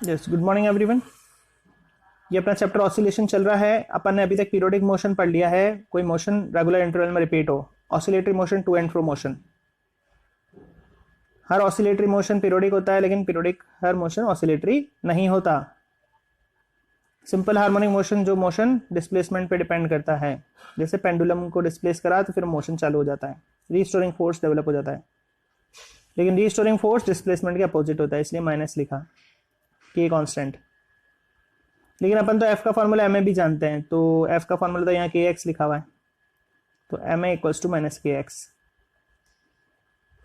Yes, good morning everyone. ये अपना chapter oscillation चल रहा है। अपन ने अभी तक पीरियोडिक मोशन पढ़ लिया है। कोई मोशन रेगुलर इंटरवल में रिपीट हो, oscillatory motion, to and fro motion. हर ऑसिलेटरी मोशन पीरियोडिक होता है, लेकिन पीरियोडिक हर मोशन ऑसिलेटरी नहीं होता। सिंपल हार्मोनिक मोशन जो मोशन डिस्प्लेसमेंट पे डिपेंड करता है, जैसे पेंडुलम को डिस्प्लेस करा तो फिर मोशन चालू हो जाता है, रीस्टोरिंग फोर्स डेवलप हो जाता है। लेकिन रीस्टोरिंग फोर्स डिस्प्लेसमेंट के अपोजिट होता है, इसलिए माइनस लिखा, के कांस्टेंट। लेकिन अपन तो एफ का फॉर्मूला एम ए भी जानते हैं, तो एफ का फॉर्मूला तो यहाँ के एक्स लिखा हुआ है, तो m a equals to minus k x,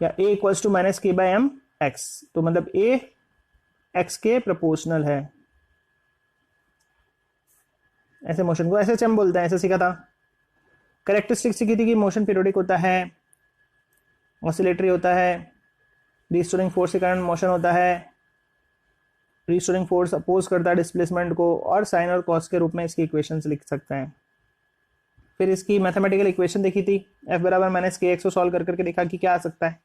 या a equals to minus k by m x. तो मतलब ए एक्स के प्रोपोर्शनल है। ऐसे मोशन को ऐसे एम बोलते हैं, ऐसे सीखा था। करेक्टरिस्टिक सीखी थी कि मोशन पीरियोडिक होता है, ऑसिलेटरी होता है, रिस्टोरिंग फोर्स के कारण मोशन होता है, रिस्टोरिंग फोर्स अपोज करता है डिस्प्लेसमेंट को, और साइन और कॉस के रूप में इसकी इक्वेशंस लिख सकते हैं। फिर इसकी मैथमेटिकल इक्वेशन देखी थी, एफ बराबर माइनस के एक्स को सॉल्व कर करके देखा कि क्या आ सकता है।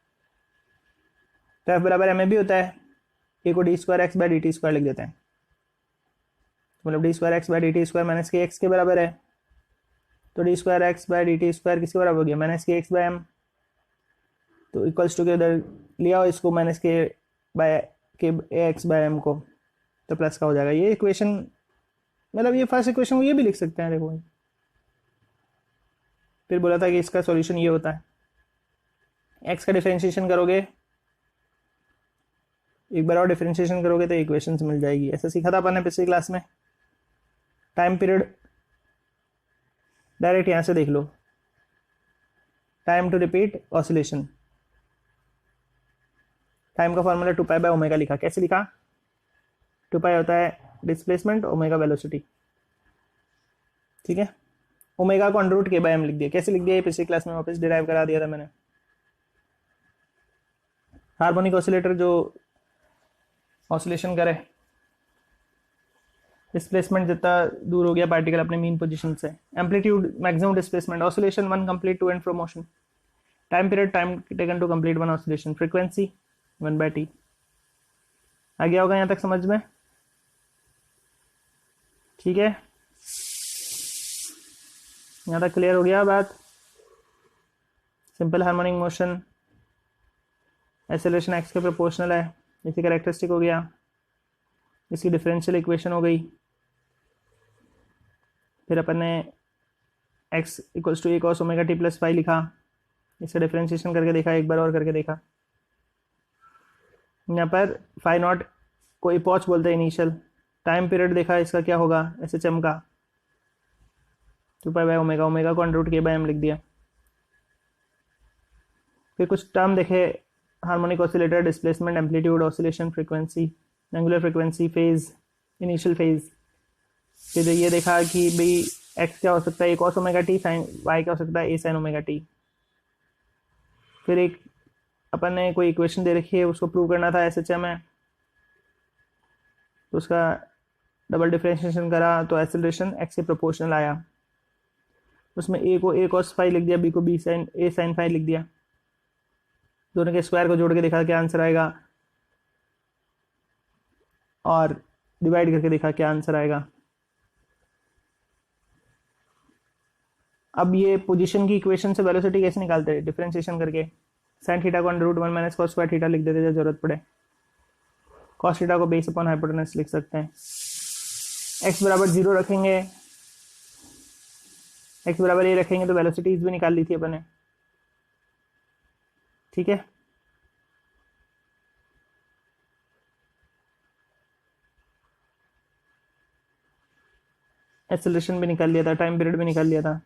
तो एफ बराबर एम ए भी होता है, ए को D square x by D T square लिख देते हैं, मतलब D square x by D T square minus k x के बराबर है। तो D square x by D T square किसके बराबर हो गया, minus k x by M. तो इक्वल्स टू के उधर लिया हो इसको, माइनस के बाय के एक्स बाय एम को, तो प्लस का हो जाएगा। ये इक्वेशन, मतलब ये फर्स्ट इक्वेशन को ये भी लिख सकते हैं, देखो। फिर बोला था कि इसका सॉल्यूशन ये होता है, एक्स का डिफरेंशिएशन करोगे, एक बार और डिफरेंशिएशन करोगे तो इक्वेशंस मिल जाएगी। ऐसा सीखा था अपन ने पिछली क्लास में। टाइम पीरियड डायरेक्ट यहां से देख लो, time to repeat oscillation, time का फॉर्मूला 2 पाई बाय ओमेगा लिखा। कैसे लिखा, 2 पाई होता है डिस्प्लेसमेंट, ओमेगा वेलोसिटी, ठीक है। ओमेगा को अंडर रूट के बाय एम लिख दिया। कैसे लिख दिया, ये पिछली क्लास में वापस डिराइव करा दिया था मैंने। हार्मोनिक ऑसिलेटर जो ऑसिलेशन करे, डिस्प्लेसमेंट जितना दूर हो गया पार्टिकल अपने मीन पोजीशन से, amplitude maximum displacement, oscillation one complete to and fro motion, time period time taken to complete one oscillation, frequency 1/t। आ गया होगा यहाँ तक समझ में, ठीक है। यहाँ तक क्लियर हो गया बात। Simple harmonic motion, acceleration x के प्रोपोर्शनल है, इसकी कैरेक्टरिस्टिक हो गया, इसकी डिफरेंशियल इक्वेशन हो गई। फिर अपन ने x equals to a cos omega t plus phi लिखा, इसका डिफरेंशिएशन करके देखा, एक बार और करके देखा। यहाँ पर फाई नॉट को इपॉच बोलते हैं इनिशियल। टाइम पीरियड देखा, इसका क्या होगा, एस एच एम का 2 पाई बाय ओमेगा, ओमेगा को अंडर रूट के बाय एम लिख दिया। फिर कुछ टर्म देखे, harmonic oscillator, displacement, amplitude, oscillation, frequency, angular frequency, phase, initial phase. फिर ये देखा कि भाई एक्स क्या हो सकता है, A cos omega t, sine y क्या हो सकता है, ए साइन ओमेगा टी। फिर एक अपन ने कोई इक्वेशन दे रखी है, उसको प्रूव करना था, एस एच एम है, तो उसका डबल डिफरेंशिएशन करा तो एक्सेलरेशन एक्स के प्रोपोर्शनल आया। उसमें ए को ए कॉस फाई लिख दिया, बी को बी साइन ए साइन फाई लिख दिया, दोनों के स्क्वायर को जोड़ के देखा क्या आंसर आएगा, और डिवाइड करके देखा क्या आंसर आएगा। अब ये पोजीशन की इक्वेशन से वेलोसिटी कैसे निकालते हैं, डिफरेंशिएशन करके साइन थीटा को under root 1 minus cos square theta लिख देते जब जरूरत पड़े, कॉस थीटा को बेस अपॉन हाइपोटेनस लिख सकते हैं। एक्स बराबर 0 रखेंगे, एक्स बराबर ए रखेंगे तो वेलोसिटीज भी निकाल ली थी अपन ने, ठीक है। एक्सेलरेशन भी निकाल लिया था, टाइम पीरियड भी निकाल लिया था।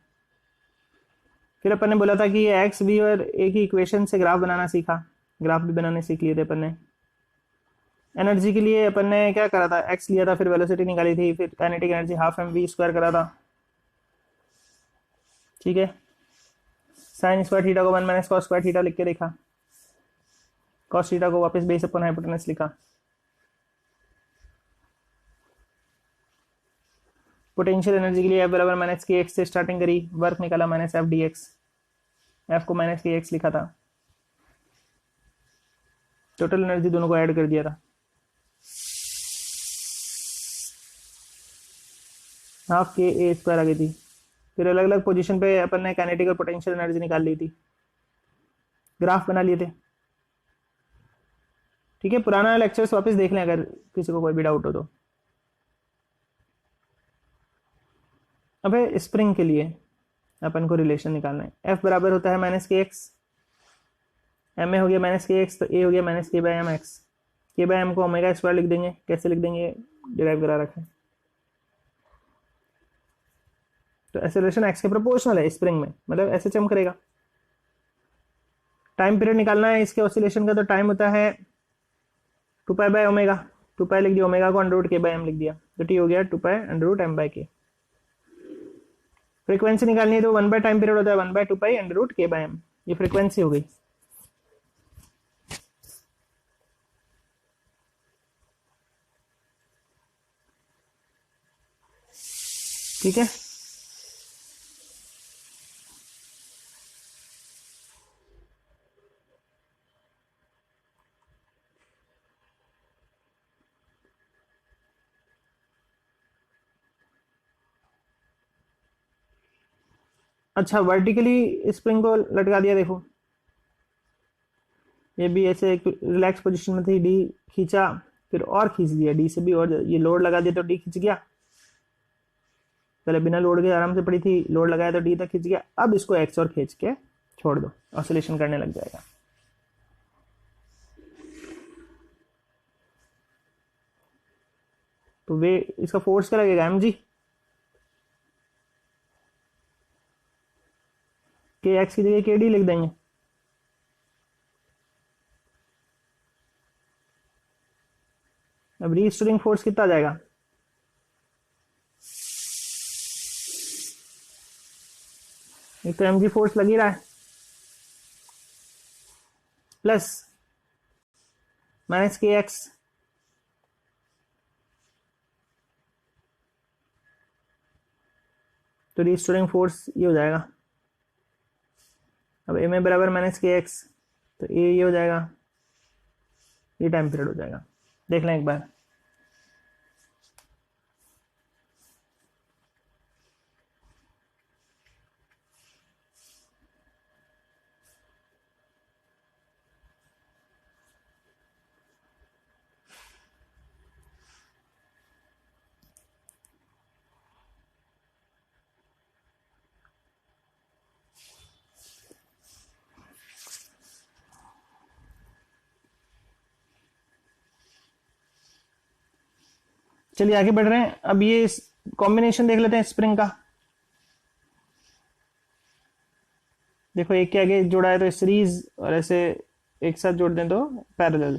फिर अपन ने बोला था कि ये एक्स बी और ए की इक्वेशन से ग्राफ बनाना सीखा, ग्राफ भी बनाने सीख लिए थे अपन ने। एनर्जी के लिए अपन ने क्या करा था, एक्स लिया था, फिर वेलोसिटी निकाली थी, फिर kinetic energy half m v square करा था, ठीक है। साइन स्क्वायर थीटा को 1 माइनस कॉस स्क्वायर थीटा लिख के देखा, कॉस थीटा को वापस बेस अपॉन हाइपोटेनस लिखा। पोटेंशियल एनर्जी के लिए एफ बराबर माइनस के एक्स से स्टार्टिंग करी, वर्क निकाला minus F D x, F को माइनस के एक्स लिखा था, टोटल एनर्जी दोनों को ऐड कर दिया था। हाफ के ए स्क्वायर आ गई थी। फिर अलग अलग पोजीशन पे अपन ने काइनेटिक और पोटेंशियल एनर्जी निकाल ली थी, ग्राफ बना लिए थे। ठीक है, पुराना लेक्चर्स वापस देख लें अगर किसी को कोई भी डाउट हो तो। अब है स्प्रिंग के लिए अपन को रिलेशन निकालना है। एफ बराबर होता है minus k x, M A हो गया माइनस के एक्स, तो ए हो गया minus k by m x. के बाई एम को ओमेगा स्क्वायर लिख देंगे, कैसे लिख देंगे डिराइव करा रखा है। तो एक्सेलरेशन एक्स के प्रोपोर्शनल है स्प्रिंग में, मतलब ऐसे चम करेगा। टाइम पीरियड निकालना है इसके ऑसिलेशन का, तो टाइम होता है 2 पाई बाय ओमेगा। 2 पाई लिख दिया, ओमेगा को under root k by m लिख दिया, तो टी हो गया 2 pi under root m by k. Frequency निकालनी है तो 1 बाय टाइम पीरियड होता है 1 bye 2 pi under root k by M, ये फ्रीक्वेंसी हो गई। ठीक है, अच्छा वर्टिकली स्प्रिंग को लटका दिया, देखो ये भी ऐसे एक रिलैक्स पोजीशन में थी, डी खींचा, फिर और खींच दिया डी से भी, और ये लोड लगा दिया तो डी खींच गया। पहले बिना लोड के आराम से पड़ी थी, लोड लगाया तो डी तक खींच गया। अब इसको एक्स और खींच के छोड़ दो, ऑसिलेशन करने लग जाएगा। तो वे इसका फोर्स क्या लगेगा, एम जी के एक्स की जगह के डी लिख देंगे। अब रीस्टोरिंग फोर्स कितना आ जाएगा, एक तो एम जी फोर्स लग ही रहा है, प्लस माइनस के एक्स, तो रीस्टोरिंग फोर्स ये हो जाएगा। अब एम ए बराबर माइनस के एक्स, तो ये हो जाएगा, ये टाइम पीरियड हो जाएगा। देख लें एक बार, चलिए आगे बढ़ रहे हैं। अब ये कॉम्बिनेशन देख लेते हैं स्प्रिंग का। देखो एक के आगे जोड़ा है तो सीरीज, और ऐसे एक साथ जोड़ दें तो पैरेलल।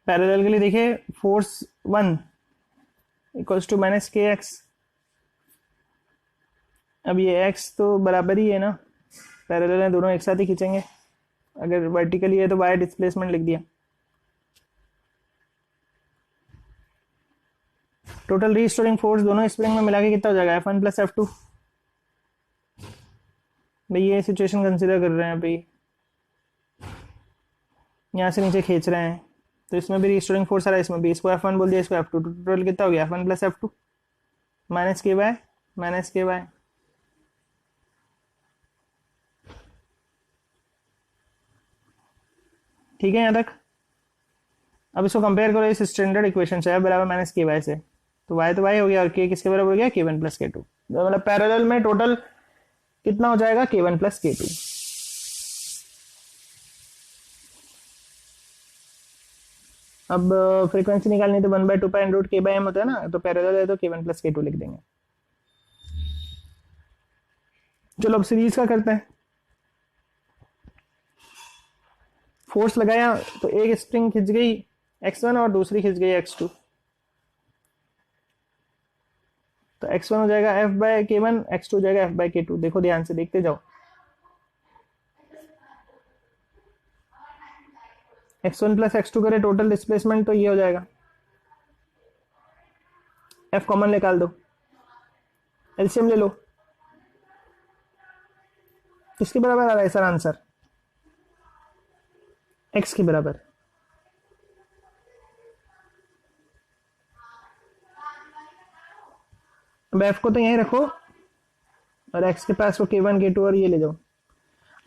पैरेलल के लिए देखिए force 1 equals to minus k x. अब ये एक्स तो बराबर ही है ना, पैरेलल है, दोनों एक साथ ही खींचेंगे। अगर वर्टिकली है तो वाई डिस्प्लेसमेंट लिख दिया। टोटल रीस्टोरिंग फोर्स दोनों स्प्रिंग में मिला के कितना हो जाएगा, F1 प्लस F2। भाई ये सिचुएशन कंसिडर कर रहे हैं, अभी यहाँ से नीचे खींच रहे हैं तो इसमें भी रीस्टोरिंग फोर्स आ रहा है, इसमें भी। इसको F1 बोल दिया, इसको F2, टोटल कितना हो गया F1 प्लस F2 माइनस के बाय माइनस के बाय। ठीक है यहाँ तक। अब इसको कंपेयर करो इस स्टैंडर्ड इक्वेशन से, बराबर माइनस के वाई से, तो वाई हो गया, और के किसके बराबर हो गया, K1 प्लस K2। मतलब पैरेलल में टोटल कितना हो जाएगा, K1 प्लस K2। अब फ्रीक्वेंसी निकालनी तो 1 bye 2 pi under root k by M होता है ना, तो पैरेलल है तो K1 प्लस K2 लिख देंगे। चलो अब सीरीज का करते हैं। फोर्स लगाया तो एक स्प्रिंग खिंच गई x1 और दूसरी खिंच गई x2, तो x1 हो जाएगा F बाय K1, x2 हो जाएगा F बाय K2। देखो ध्यान से देखते जाओ, x1 प्लस x2 करे टोटल डिस्प्लेसमेंट तो ये हो जाएगा, F कॉमन निकाल दो, एलसीएम ले लो। किसके बराबर आ रहा है सर आंसर, एक्स के बराबर। अब एफ को तो यहीं रखो और एक्स के पास को k1 k2 और ये ले जाओ।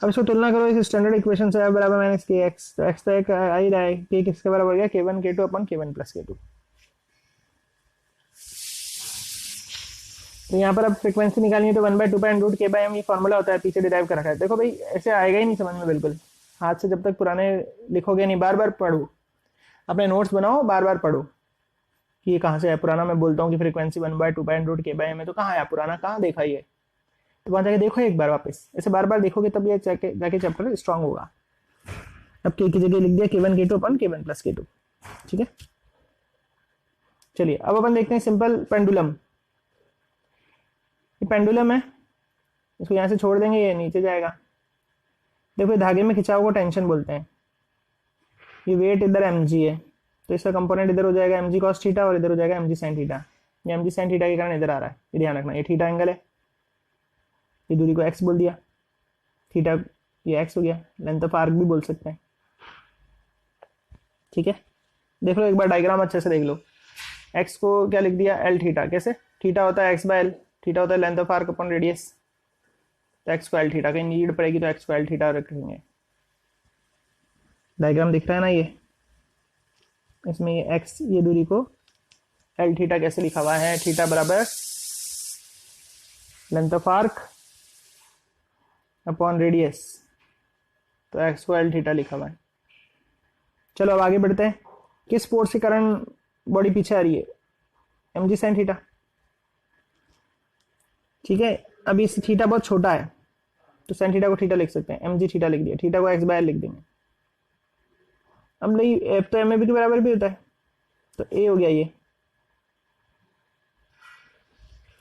अब इसको तुलना करो इस स्टैंडर्ड इक्वेशन से, f बराबर माइनस के एक्स, तो एक्स तो एक आ ही रहा है, k किसके बराबर हो गया k1 k2 अपन k1 प्लस k2। तो यहाँ पर अब फ्रीक्वेंसी निकालनी है तो 1/2π√k/m ये फॉर्मूला होता है, पीछे डिराइव कर रखा है। देखो भाई ऐसे आएगा ही नहीं समझ में बिल्कुल, हाथ से जब तक पुराने लिखोगे नहीं, बार बार पढ़ो, अपने नोट्स बनाओ, बार बार पढ़ो कि ये कहाँ से है। पुराना मैं बोलता हूँ कि फ्रीक्वेंसी 1/2π√k/m है, तो कहाँ आया पुराना, कहाँ देखा ये, तो वहाँ जाके देखो एक बार वापस, ऐसे बार बार देखोगे तब ये जाके चैप्टर स्ट्रांग होगा। अब k की जगह लिख दिया k1 k2 अपन k1 प्लस k2, ठीक है। चलिए अब अपन देखते हैं सिंपल पेंडुलम। ये पेंडुलम है, इसको यहाँ से छोड़ देंगे, ये नीचे जाएगा। देखो धागे में खिंचाव को टेंशन बोलते हैं। ये वेट इधर mg है, तो इसका कंपोनेंट इधर हो जाएगा mg cos थीटा और इधर हो जाएगा mg sin थीटा। ये mg sin थीटा के कारण इधर आ रहा है, ये ध्यान रखना। ये थीटा एंगल है, ये दूरी को x बोल दिया, थीटा ये x हो गया, लेंथ ऑफ आर्क भी बोल सकते हैं, ठीक है। देख लो एक बार डायग्राम अच्छे से देख लो। x को क्या लिख दिया l थीटा, कैसे, थीटा होता है x/l, थीटा होता है length of arc upon radius, तो x को l थीटा, कहीं नीड पड़ेगी तो x को l थीटा रखेंगे। डायग्राम दिख रहा है ना ये, इसमें ये x ये दूरी को l थीटा कैसे लिखा हुआ है, थीटा बराबर length of arc upon radius, तो x को l थीटा लिखा हुआ है। चलो अब आगे बढ़ते हैं। किस फोर्स के कारण बॉडी पीछे आ रही है, mg sin थीटा, ठीक है। अभी इस थीटा बहुत छोटा है तो sin थीटा को थीटा लिख सकते हैं, mg थीटा लिख दिया, थीटा को x/l लिख देंगे। अब नहीं एफ तो एम ए बी के बराबर भी होता है, तो ए हो गया ये,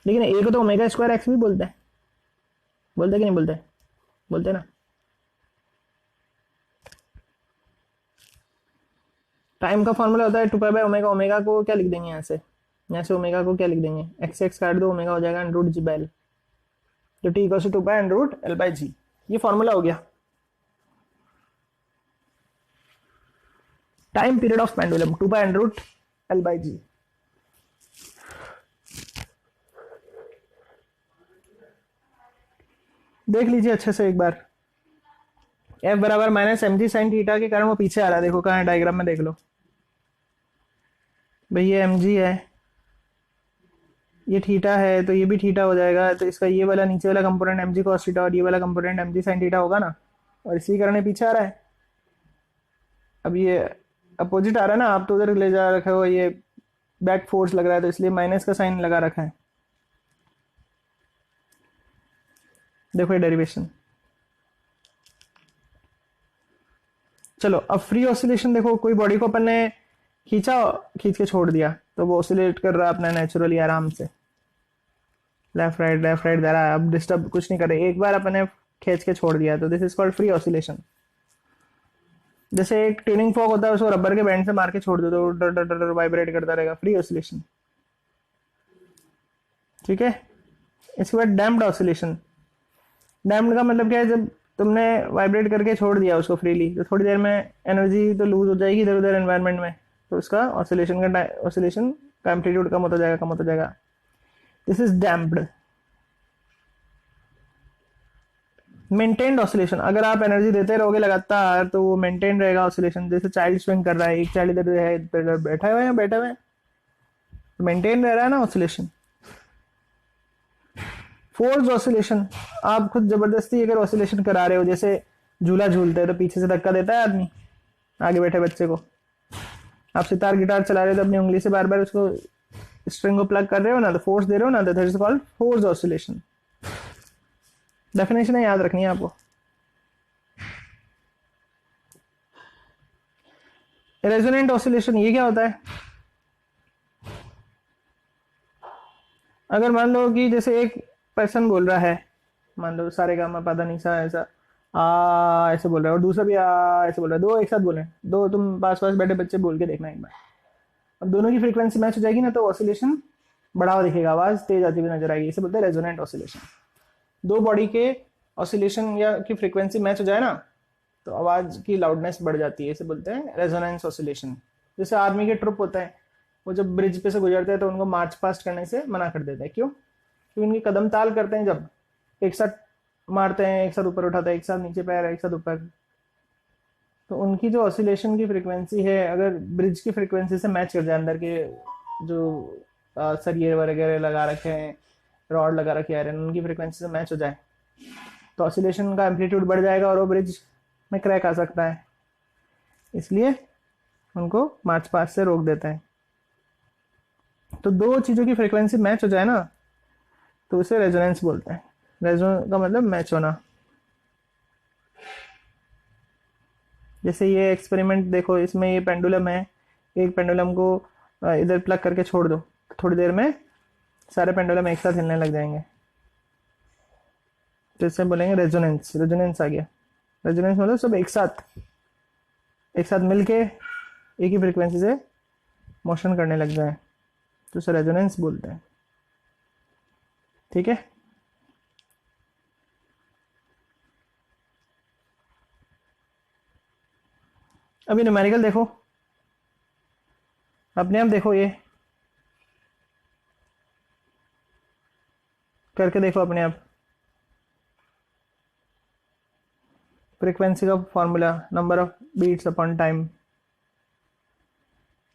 लेकिन ए को तो ओमेगा स्क्वायर एक्स भी बोलते हैं, बोलते हैं कि नहीं बोलते, बोलते हैं ना। टाइम का फॉर्मूला होता है 2π/ओमेगा, ओमेगा को क्या लिख देंगे यहाँ से ओमेगा को क्या लिख देंगे, x काट दो, ओमेगा हो जाएगा √g/l, तो t = 2π√l/g, ये फॉर्मूला हो गया। Time period of pendulum 2π√l/g। देख लीजिए अच्छे से एक बार, f बराबर माइनस mg sin थीटा के कारण वो पीछे आ रहा है। देखो कहाँ है डायग्राम में, देख लो भाई, ये mg है, ये थीटा है, तो ये भी थीटा हो जाएगा, तो इसका ये वाला नीचे वाला कंपोनेंट mg cos थीटा और ये वाला कंपोनेंट mg sin थीटा होगा ना, और इसी कारण ये पीछे आ रहा है। अब ये अपोजिट आ रहा है ना, आप तो उधर ले जा रखे हो, ये बैक फोर्स लग रहा है, तो इसलिए माइनस का साइन लगा रखा है। देखो ये डेरिवेशन। चलो अब फ्री ऑसिलेशन देखो, कोई बॉडी को अपन ने खींच के छोड़ दिया तो वो ऑसिलेट कर रहा है अपना नेचुरली आराम से, लेफ्ट राइट जा रहा है, अब डिस्टर्ब कुछ नहीं कर रहे। एक बार अपन ने खींच के छोड़ दिया तो this is called free oscillation. जैसे एक ट्यूनिंग फॉक होता है, उसको रबर के बैंड से मार के छोड़ दो तो डर डर डर वाइब्रेट करता रहेगा, फ्री ऑसिलेशन, ठीक है। इसके बाद डैम्प्ड ऑसिलेशन। डैम्प्ड का मतलब क्या है, जब तुमने वाइब्रेट करके छोड़ दिया उसको फ्रीली, तो थोड़ी देर में एनर्जी तो लूज हो जाएगी इधर उधर एनवायरनमेंट में, तो उसका ऑसिलेशन का एम्पलीट्यूड कम होता जाएगा। This is damped. Maintained oscillation, अगर आप एनर्जी देते रहोगे लगातार तो वो मेंटेन रहेगा ऑसिलेशन। जैसे चाइल्ड स्विंग कर रहा है, एक चाइल्ड इधर है, इधर बैठा हुआ है, तो मेंटेन रह रहा है ना ऑसिलेशन। फोर्स ऑसिलेशन, आप खुद जबरदस्ती अगर ऑसिलेशन करा रहे हो, जैसे झूला झूलते हैं तो पीछे से धक्का देता है आदमी आगे बैठे बच्चे को, आप सितार गिटार चला रहे हो तो अपनी उंगली से बार बार उसको स्ट्रिंग को प्लग कर रहे हो ना, तो फोर्स दे रहे हो ना, तो that is called force oscillation. Definition है, याद रखनी है आपको। रेजोनेंट ऑसिलेशन, ये क्या होता है, अगर मान लो कि जैसे एक पर्सन बोल रहा है, मान लो सारे का मैं पता नहीं सा ऐसा आ ऐसे बोल रहा है, और दूसरा भी आ ऐसे बोल रहा है, दो एक साथ बोले, दो तुम पास पास बैठे बच्चे बोल के देखना एक बार। अब दोनों की फ्रीक्वेंसी मैच हो जाएगी ना, तो ऑसिलेशन बढ़ा हुआ दिखेगा, आवाज तेज आती हुई नजर आएगी, इसे बोलते हैं रेजोनेंट ऑसिलेशन। दो बॉडी के ऑसिलेशन या की फ्रीक्वेंसी मैच हो जाए ना, तो आवाज़ की लाउडनेस बढ़ जाती है, इसे बोलते हैं रेजोनेंस ऑसिलेशन। जैसे आर्मी के ट्रुप होता है, वो जब ब्रिज पे से गुजरते हैं तो उनको मार्च पास्ट करने से मना कर देता है। क्यों? क्योंकि उनकी कदम ताल करते हैं, जब एक साथ मारते हैं, एक साथ ऊपर उठाते हैं, एक साथ नीचे पैर, एक साथ ऊपर, तो उनकी जो ऑसिलेशन की फ्रीक्वेंसी है, अगर ब्रिज की फ्रीक्वेंसी से मैच कर जाए, अंदर के जो सरिये वगैरह लगा रखे हैं, रॉड लगा रखे हैं, उनकी फ्रीक्वेंसी से मैच हो जाए, तो ऑसिलेशन का एम्पलीट्यूड बढ़ जाएगा और वो ब्रिज में क्रैक आ सकता है। इसलिए उनको मार्च पास्ट से रोक देता है। तो दो चीज़ों की फ्रीक्वेंसी मैच हो जाए ना, तो उसे रेजोनेंस बोलते हैं। रेजोनेंस का मतलब मैच होना। जैसे ये एक्सपेरिमेंट देखो, इसमें ये पेंडुलम है, एक पेंडुलम को इधर प्लग करके छोड़ दो, थोड़ी देर में सारे पेंडुलम एक साथ हिलने लग जाएंगे, तो इससे बोलेंगे रेजोनेंस। रेजोनेंस आ गया। रेजोनेंस मतलब सब एक साथ मिलके एक ही फ्रीक्वेंसी से मोशन करने लग जाए, तो उसे रेजोनेंस बोलते हैं। ठीक है। अभी न्यूमेरिकल देखो, अपने आप देखो, ये करके देखो अपने आप। फ्रीक्वेंसी का formula, number of beats upon time,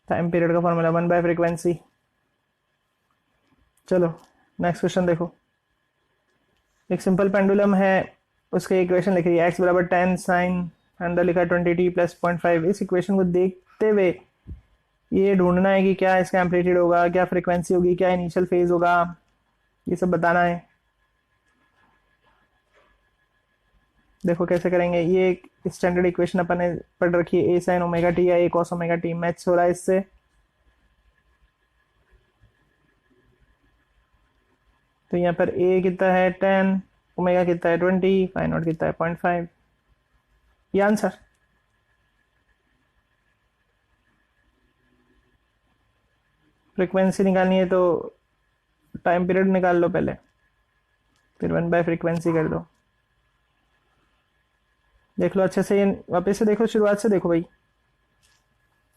time period का फॉर्मूला 1/फ्रीक्वेंसी। चलो नेक्स्ट क्वेश्चन देखो। एक सिंपल पेंडुलम है, उसके इक्वेशन लिखी है x बराबर 10 साइन अंदर लिखा है 20t प्लस 0.5। इस इक्वेशन को देखते हुए ये ढूंढना है कि क्या इसका एम्पलीट्यूड होगा, क्या फ्रीक्वेंसी होगी, क्या इनिशियल फेज होगा, ये सब बताना है। देखो कैसे करेंगे। ये एक स्टैंडर्ड इक्वेशन अपन ने पढ़ रखी है, ए साइन ओमेगा टी या ए कॉस ओमेगा टी, मैच हो रहा है इससे। तो यहाँ पर ए कितना है 10, ओमेगा कितना है 20, फाई नॉट कितना है 0.5। ये आंसर। फ्रीक्वेंसी निकालनी है तो टाइम पीरियड निकाल लो पहले, फिर 1/फ्रीक्वेंसी कर दो। देख लो अच्छे से, वापस से देखो, शुरुआत से देखो भाई।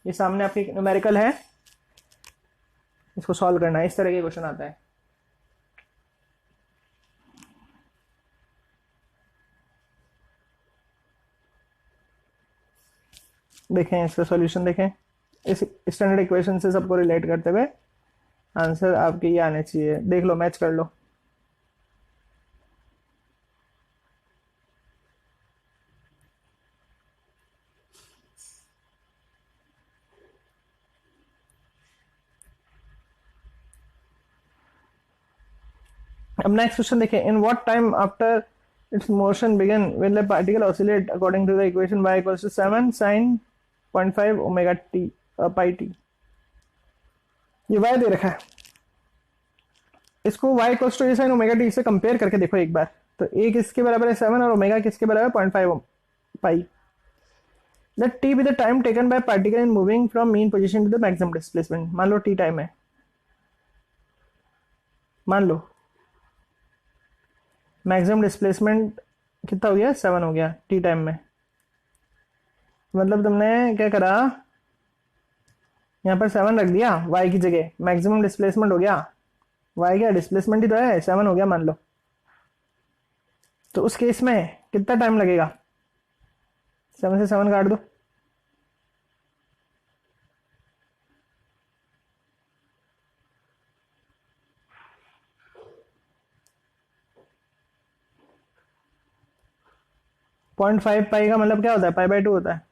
ये सामने आपकी न्यूमेरिकल है, इसको सॉल्व करना है। इस तरह के क्वेश्चन आता है। देखें इसका सॉल्यूशन, देखें इस स्टैंडर्ड इक्वेशन से सबको रिलेट करते हुए आंसर आपके ये आने चाहिए। देख लो, मैच कर लो। अब नेक्स्ट क्वेश्चन देखें। इन what time after its motion begin will the particle oscillate according to the equation y equals to 7 sin 0.5 omega t pi t। ये y दे रखा है, इसको y equals to a sine omega t से compare करके देखो एक बार। तो a किसके बराबर है 7 और ओमेगा किसके बराबर है 0.5 pi. Let t be the time taken by particle in moving from mean position to the maximum displacement. मान लो t टाइम है, मान लो मैक्सिमम डिस्प्लेसमेंट कितना हो गया 7 हो गया t टाइम में। मतलब तुमने क्या करा, यहाँ पर 7 रख दिया y की जगह, मैक्सिमम डिस्प्लेसमेंट हो गया। y क्या डिस्प्लेसमेंट ही तो है, 7 हो गया मान लो। तो उस केस में कितना टाइम लगेगा, 7 से 7 काट दो, पॉइंट 5 पाई का मतलब क्या होता है, पाई/2 होता है।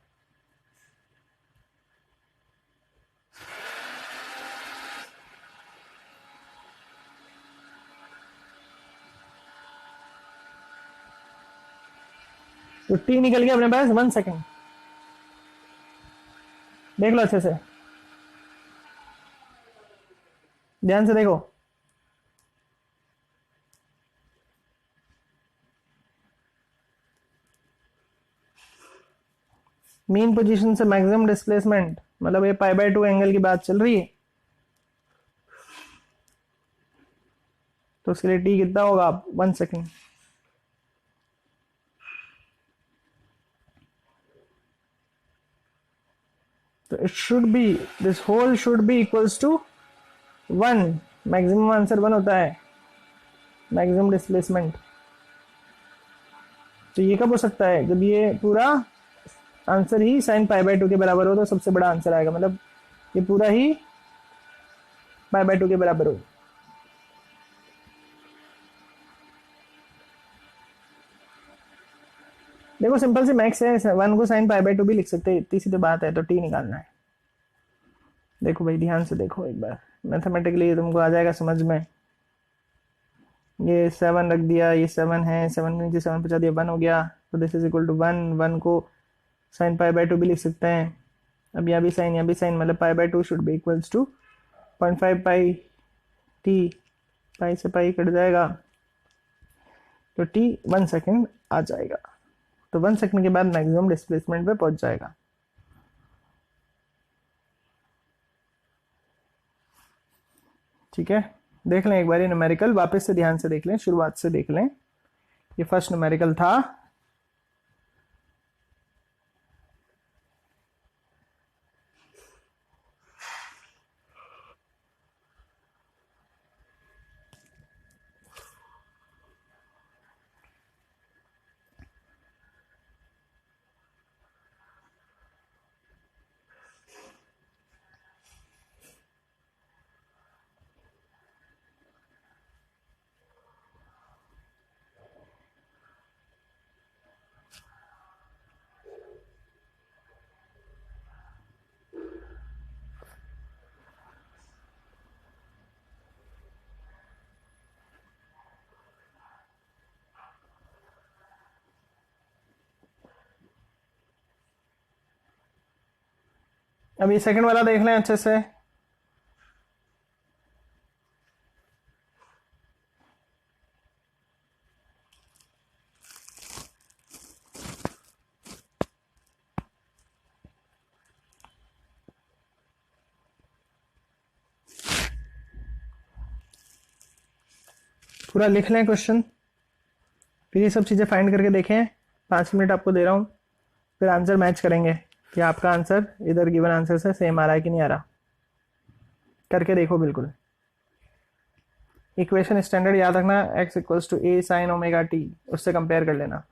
तो टी निकल गया अपने पास 1 सेकेंड। देख लो अच्छे से, ध्यान से देखो। मीन पोजीशन से मैक्सिमम डिस्प्लेसमेंट, मतलब ये पाई/2 एंगल की बात चल रही है। तो उसके लिए टी कितना होगा 1 सेकेंड। तो it should be, this whole should be equals to 1। Maximum answer 1 होता है, मैक्सिमम डिस्प्लेसमेंट। तो ये कब हो सकता है, जब ये पूरा answer he sine pi by 2 के बराबर हो, तो सबसे बड़ा आंसर आएगा, मतलब ये पूरा ही पाई बाय 2 के बराबर हो। देखो सिंपल सी मैक्स है, 1 को साइन पाई बाय 2 भी लिख सकते हैं, इतनी सी तो बात है। तो टी निकालना है। देखो भाई ध्यान से देखो एक बार, मैथमेटिकली तुमको आ जाएगा समझ में। ये 7 रख दिया, ये 7 है, 7 के नीचे 7 बचा दिया, 1 हो गया। तो दिस इज इक्वल टू 1। 1 को साइन पाई बाय 2 भी लिख सकते हैं। अब यहाँ भी साइन, यहाँ भी साइन, मतलब pi by 2 should be equals to 0.5 pi t. Pi से पाई कट जाएगा, तो टी 1 सेकेंड आ जाएगा। तो 1 सेकेंड के बाद मैक्सिमम डिस्प्लेसमेंट पे पहुंच जाएगा। ठीक है, देख लें एक बार ये न्यूमेरिकल, वापस से ध्यान से देख लें, शुरुआत से देख लें। ये फर्स्ट न्यूमेरिकल था, अब ये सेकंड वाला देख लें अच्छे से। पूरा लिख लें क्वेश्चन, फिर ये सब चीज़ें फाइंड करके देखें। 5 मिनट आपको दे रहा हूँ, फिर आंसर मैच करेंगे कि आपका आंसर इधर गिवन आंसर से सेम आ रहा है कि नहीं आ रहा। करके देखो बिल्कुल। इक्वेशन स्टैंडर्ड याद रखना, x equals to a sine omega t, उससे कंपेयर कर लेना।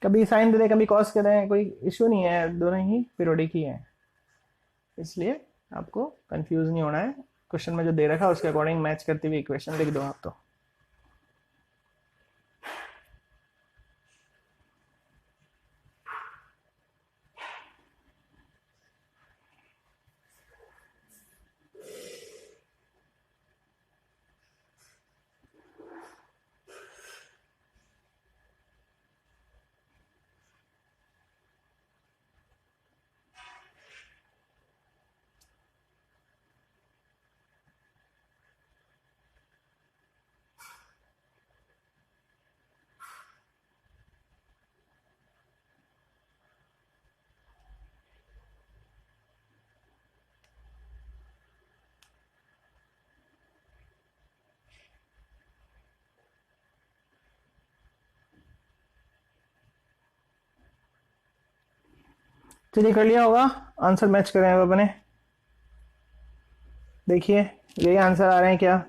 कभी साइन दे दें, कभी कॉस के दें, कोई इश्यू नहीं है, दोनों ही पीरियोडिक ही हैं, इसलिए आपको कंफ्यूज नहीं होना है। क्वेश्चन में जो दे रखा है उसके अकॉर्डिंग मैच करती हुई इक्वेशन लिख दो आप। तो चलिए कर लिया होगा, आंसर मैच करें अब अपने। देखिए यही आंसर आ रहे हैं क्या।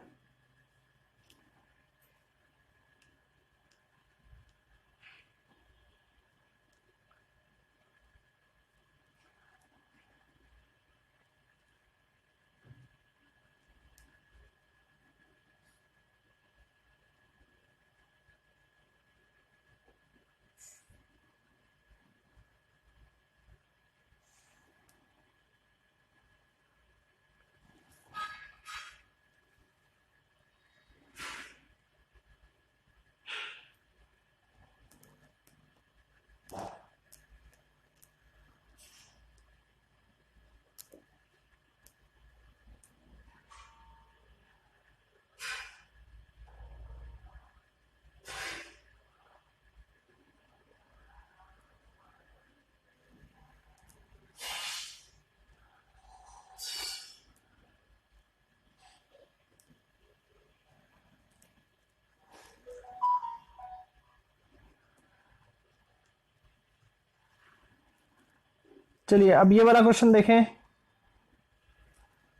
चलिए अब ये वाला क्वेश्चन देखें,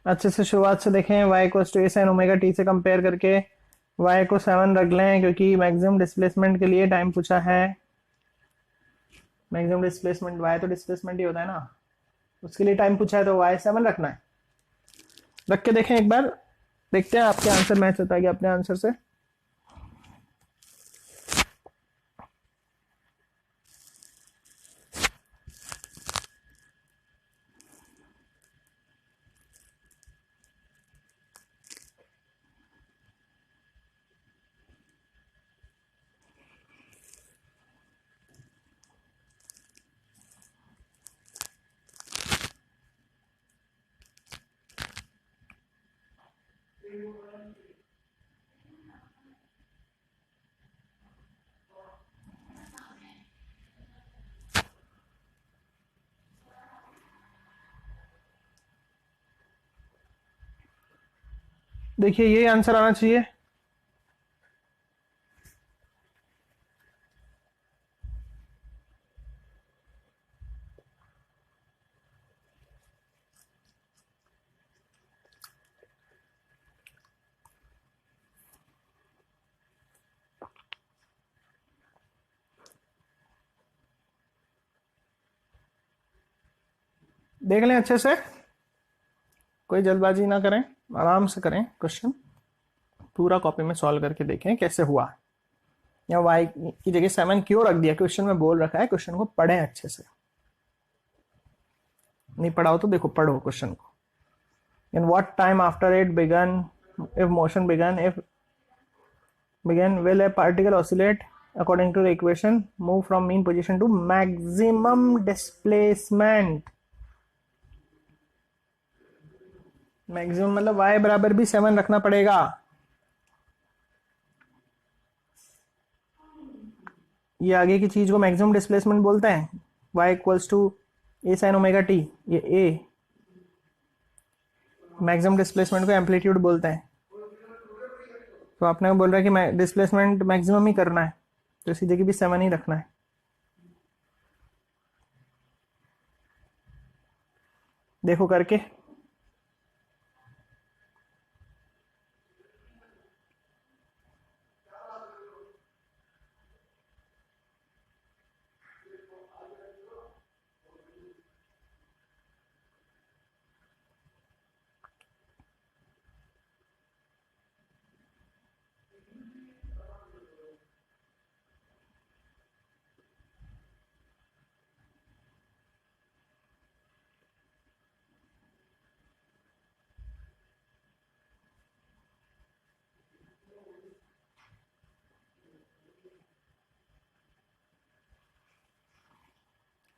अच्छे से शुरुआत से देखें। y equals to a sine omega t से कंपेयर करके y को 7 रख लें, क्योंकि मैक्सिमम डिस्प्लेसमेंट के लिए टाइम पूछा है। मैक्सिमम डिस्प्लेसमेंट y तो डिस्प्लेसमेंट ही होता है ना, उसके लिए टाइम पूछा है, तो y 7 रखना है। रख के देखें एक बार, देखते हैं आपके आंसर मैच होता है कि अपने आंसर से। देखिए ये आंसर आना चाहिए। देख लें अच्छे से, कोई जल्दबाजी ना करें, आराम से करें क्वेश्चन, पूरा कॉपी में सॉल्व करके देखें कैसे हुआ। या y की जगह 7 क्यों रख दिया, क्वेश्चन में बोल रखा है, क्वेश्चन को पढ़ें अच्छे से। नहीं पढ़ा हो तो देखो, पढ़ो क्वेश्चन को। In what time after it began, if motion began will a particle oscillate according to the equation move from mean position to maximum displacement। Maximum मतलब y बराबर भी 7 रखना पड़ेगा। ये आगे की चीज को मैक्सिमम डिस्प्लेसमेंट बोलते हैं। y equals to a sine omega t, ये a मैक्सिमम डिस्प्लेसमेंट को एम्पलीट्यूड बोलते हैं। तो आपने बोल रहा है कि डिस्प्लेसमेंट मैक्सिमम ही करना है, तो इसी जगह भी 7 ही रखना है। देखो करके।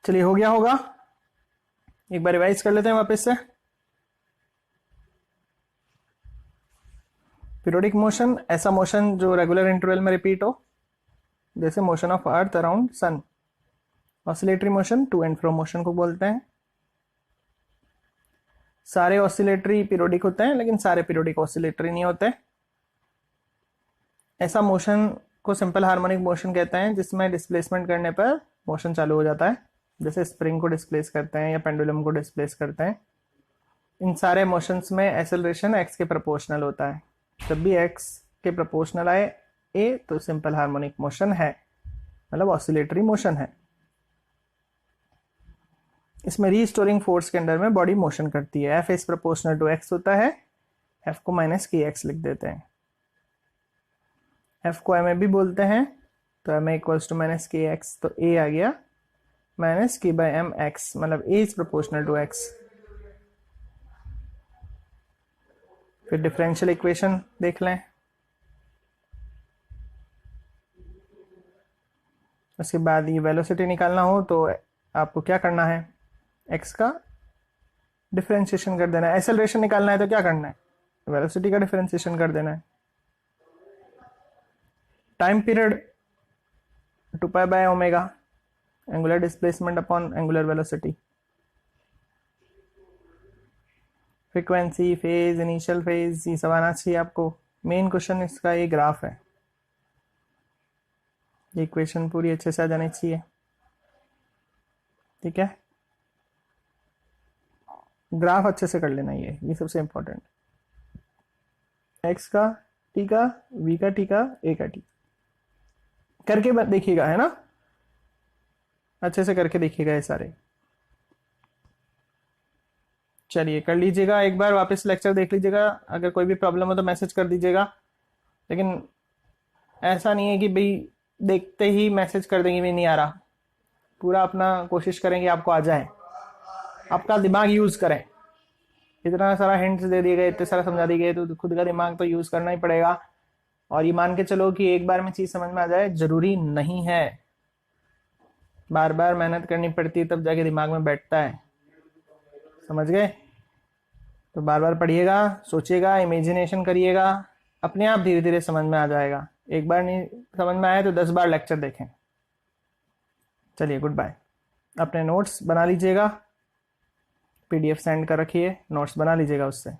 चलिए हो गया होगा, एक बार रिवाइज कर लेते हैं वापस से। पीरियोडिक मोशन ऐसा मोशन जो रेगुलर इंटरवल में रिपीट हो, जैसे motion of earth around sun. Oscillatory motion to and fro motion को बोलते हैं। सारे ऑसिलेटरी पीरियोडिक होते हैं, लेकिन सारे पीरियोडिक ऑसिलेटरी नहीं होते। ऐसा मोशन को सिंपल हार्मोनिक मोशन कहते हैं, जिसमें डिस्प्लेसमेंट करने पर मोशन चालू हो जाता है, जैसे स्प्रिंग को डिस्प्लेस करते हैं या पेंडुलम को डिस्प्लेस करते हैं। इन सारे मोशंस में एक्सेलरेशन एक्स के प्रोपोर्शनल होता है। जब भी एक्स के प्रोपोर्शनल आए ए, तो सिंपल हार्मोनिक मोशन है, मतलब ऑसिलेटरी मोशन है। इसमें रीस्टोरिंग फोर्स के अंडर में बॉडी मोशन करती है। F is proportional to x होता है, एफ को माइनस के एक्स लिख देते हैं। एफ को एम ए भी बोलते हैं, तो m a equals to minus k x, तो ए आ गया minus k by m x, मतलब ए इज प्रोपोर्शनल टू एक्स। फिर डिफरेंशियल इक्वेशन देख लें। उसके बाद ये वेलोसिटी निकालना हो तो आपको क्या करना है, एक्स का डिफरेंशिएशन कर देना है। एक्सेलरेशन निकालना है तो क्या करना है, वेलोसिटी का डिफरेंशिएशन कर देना है। Time period 2 pi by omega, angular displacement upon angular velocity. Frequency, phase, initial phase, ये सब आना चाहिए आपको। मेन क्वेश्चन इसका ये ग्राफ है, ये इक्वेशन पूरी अच्छे से आ जानी चाहिए। ठीक है, ग्राफ अच्छे से कर लेना, ये सबसे इंपॉर्टेंट। एक्स का टी का, वी का टी का, ए का टी करके देखिएगा, है ना, अच्छे से करके देखिएगा ये सारे। चलिए कर लीजिएगा, एक बार वापस लेक्चर देख लीजिएगा, अगर कोई भी प्रॉब्लम हो तो मैसेज कर दीजिएगा। लेकिन ऐसा नहीं है कि भाई देखते ही मैसेज कर देंगे भी नहीं आ रहा, पूरा अपना कोशिश करेंगे आपको आ जाए, आपका दिमाग यूज़ करें। इतना सारा हिंट्स दे दिए गए, इतने सारा समझा दिए गए, तो खुद का दिमाग तो यूज़ करना ही पड़ेगा। और ये मान के चलो कि एक बार में चीज़ समझ में आ जाए ज़रूरी नहीं है, बार बार मेहनत करनी पड़ती है तब जाके दिमाग में बैठता है, समझ गए। तो बार बार पढ़िएगा, सोचिएगा, इमेजिनेशन करिएगा, अपने आप धीरे धीरे समझ में आ जाएगा। एक बार नहीं समझ में आए तो 10 बार लेक्चर देखें। चलिए गुड बाय। अपने नोट्स बना लीजिएगा, पीडीएफ सेंड कर रखिए, नोट्स बना लीजिएगा उससे।